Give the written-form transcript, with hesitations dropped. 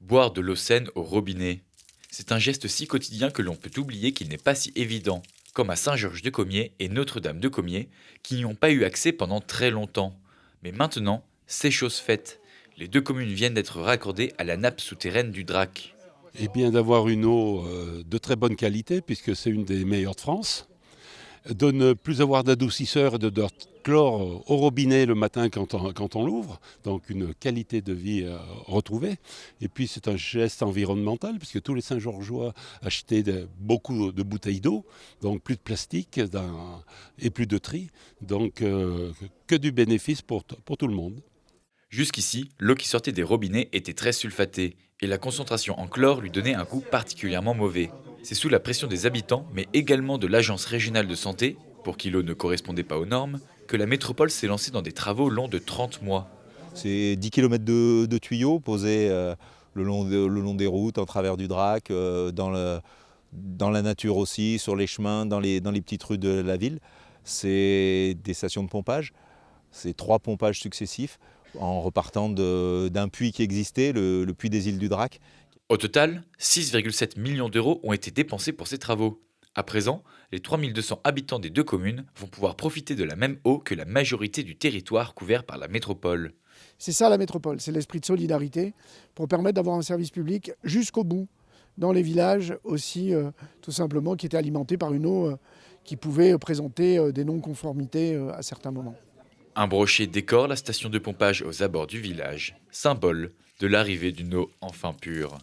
Boire de l'eau saine au robinet. C'est un geste si quotidien que l'on peut oublier qu'il n'est pas si évident, comme à Saint-Georges-de-Comiers et Notre-Dame-de-Comiers, qui n'y ont pas eu accès pendant très longtemps. Mais maintenant, c'est chose faite. Les deux communes viennent d'être raccordées à la nappe souterraine du Drac. Et bien d'avoir une eau de très bonne qualité, puisque c'est une des meilleures de France, de ne plus avoir d'adoucisseur et de chlore au robinet le matin quand on l'ouvre, donc une qualité de vie retrouvée. Et puis c'est un geste environnemental, puisque tous les Saint-Georgeois achetaient beaucoup de bouteilles d'eau, donc plus de plastique et plus de tri, donc que du bénéfice pour tout le monde. Jusqu'ici, l'eau qui sortait des robinets était très sulfatée, et la concentration en chlore lui donnait un goût particulièrement mauvais. C'est sous la pression des habitants, mais également de l'Agence régionale de santé, pour qui l'eau ne correspondait pas aux normes, que la métropole s'est lancée dans des travaux longs de 30 mois. C'est 10 km de tuyaux posés le long des routes, en travers du Drac, dans la nature aussi, sur les chemins, dans les petites rues de la ville. C'est des stations de pompage, c'est 3 pompages successifs en repartant d'un puits qui existait, le puits des îles du Drac. Au total, 6,7 millions d'euros ont été dépensés pour ces travaux. À présent, les 3200 habitants des deux communes vont pouvoir profiter de la même eau que la majorité du territoire couvert par la métropole. C'est ça la métropole, c'est l'esprit de solidarité pour permettre d'avoir un service public jusqu'au bout, dans les villages aussi, tout simplement, qui étaient alimentés par une eau qui pouvait présenter des non-conformités à certains moments. Un brochet décore la station de pompage aux abords du village, symbole de l'arrivée d'une eau enfin pure.